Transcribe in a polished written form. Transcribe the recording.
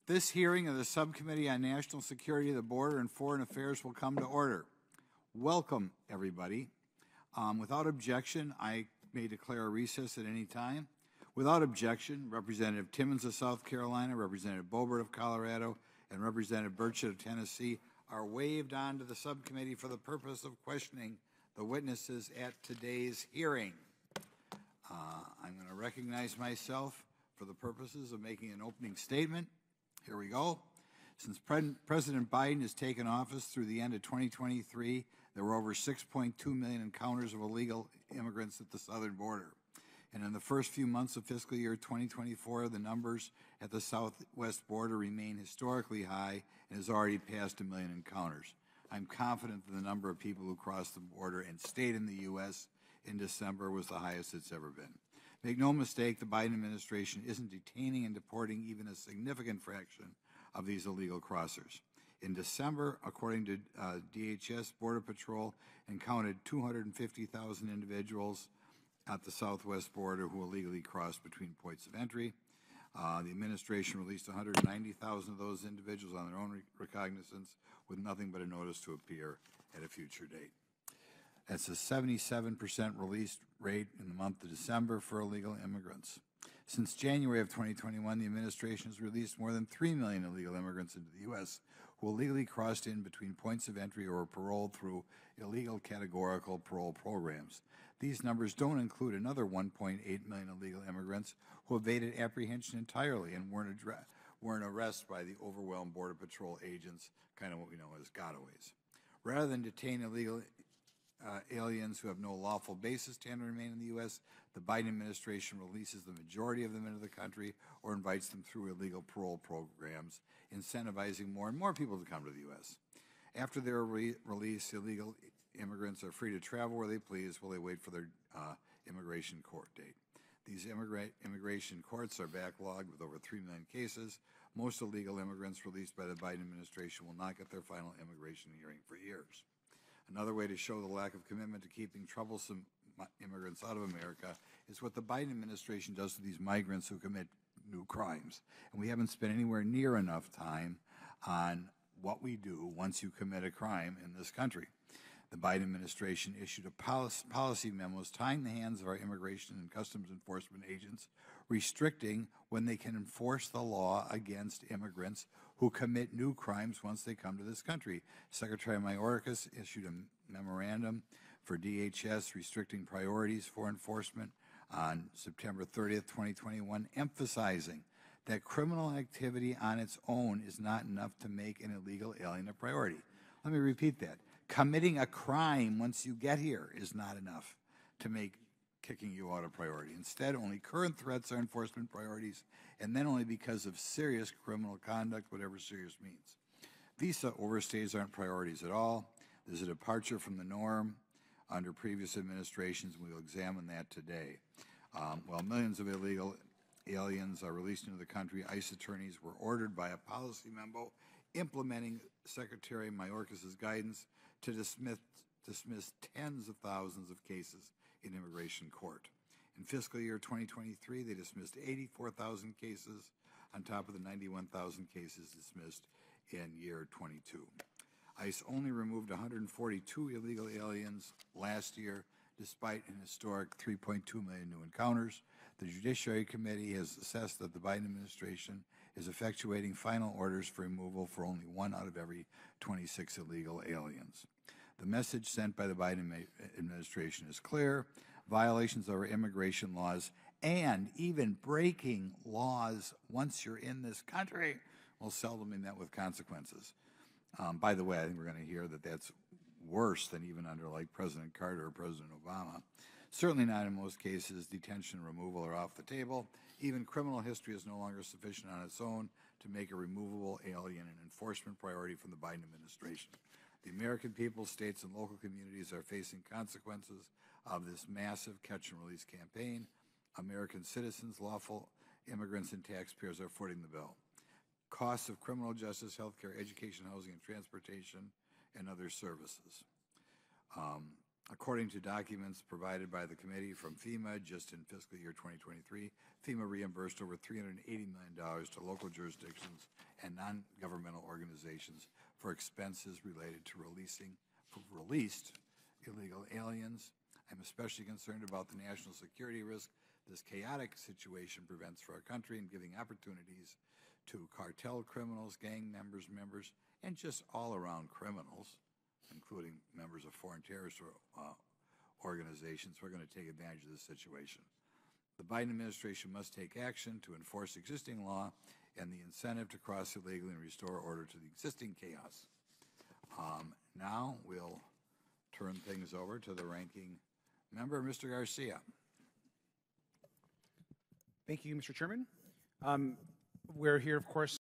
This hearing of the Subcommittee on National Security, the Border, and Foreign Affairs will come to order. Welcome, everybody. Without objection, I may declare a recess at any time. Without objection, Representative Timmons of South Carolina, Representative Boebert of Colorado, and Representative Burchett of Tennessee are waived onto the subcommittee for the purpose of questioning the witnesses at today's hearing. I'm going to recognize myself for the purposes of making an opening statement. Here we go. Since President Biden has taken office through the end of 2023, there were over 6.2 million encounters of illegal immigrants at the southern border. And in the first few months of fiscal year 2024, the numbers at the southwest border remain historically high and has already passed 1 million encounters. I'm confident that the number of people who crossed the border and stayed in the U.S. in December was the highest it's ever been. Make no mistake, the Biden administration isn't detaining and deporting even a significant fraction of these illegal crossers. In December, according to DHS, Border Patrol encountered 250,000 individuals at the southwest border who illegally crossed between points of entry. The administration released 190,000 of those individuals on their own recognizance with nothing but a notice to appear at a future date. That's a 77% release rate in the month of December for illegal immigrants. Since January of 2021, the administration has released more than 3 million illegal immigrants into the U.S. who illegally crossed in between points of entry or were paroled through illegal categorical parole programs. These numbers don't include another 1.8 million illegal immigrants who evaded apprehension entirely and weren't arrested by the overwhelmed Border Patrol agents, kind of what we know as gotaways. Rather than detain illegal aliens who have no lawful basis to remain in the U.S., the Biden administration releases the majority of them into the country or invites them through illegal parole programs, incentivizing more and more people to come to the U.S. After their release, illegal immigrants are free to travel where they please while they wait for their immigration court date. These immigration courts are backlogged with over 3 million cases. Most illegal immigrants released by the Biden administration will not get their final immigration hearing for years. Another way to show the lack of commitment to keeping troublesome immigrants out of America is what the Biden administration does to these migrants who commit new crimes. And we haven't spent anywhere near enough time on what we do once you commit a crime in this country. The Biden administration issued a policy memos tying the hands of our immigration and customs enforcement agents, restricting when they can enforce the law against immigrants who commit new crimes once they come to this country. Secretary Mayorkas issued a memorandum for DHS restricting priorities for enforcement on September 30th, 2021, emphasizing that criminal activity on its own is not enough to make an illegal alien a priority. Let me repeat that. Committing a crime once you get here is not enough to make kicking you out a priority. Instead, only current threats are enforcement priorities, and then only because of serious criminal conduct, whatever serious means. Visa overstays aren't priorities at all. There's a departure from the norm under previous administrations, and we'll examine that today. While millions of illegal aliens are released into the country, ICE attorneys were ordered by a policy memo implementing Secretary Mayorkas' guidance to dismiss tens of thousands of cases in immigration court. In fiscal year 2023, they dismissed 84,000 cases on top of the 91,000 cases dismissed in year 22. ICE only removed 142 illegal aliens last year, despite an historic 3.2 million new encounters. The Judiciary Committee has assessed that the Biden administration is effectuating final orders for removal for only 1 out of every 26 illegal aliens. The message sent by the Biden administration is clear. Violations of our immigration laws and even breaking laws once you're in this country will seldom be met with consequences. By the way, I think we're going to hear that that's worse than even under like President Carter or President Obama. Certainly not in most cases. Detention and removal are off the table. Even criminal history is no longer sufficient on its own to make a removable alien an enforcement priority from the Biden administration. The American people, states, and local communities are facing consequences of this massive catch-and-release campaign. American citizens, lawful immigrants, and taxpayers are footing the bill. Costs of criminal justice, healthcare, education, housing, and transportation, and other services. According to documents provided by the committee from FEMA, just in fiscal year 2023, FEMA reimbursed over $380 million to local jurisdictions and non-governmental organizations for expenses related to released illegal aliens. I'm especially concerned about the national security risk this chaotic situation prevents for our country and giving opportunities to cartel criminals, gang members, and just all-around criminals, including members of foreign terrorist organizations, who are going to take advantage of this situation. The Biden administration must take action to enforce existing law and the incentive to cross illegally and restore order to the existing chaos. Now we'll turn things over to the ranking member, Mr. Garcia. Thank you, Mr. Chairman. We're here, of course,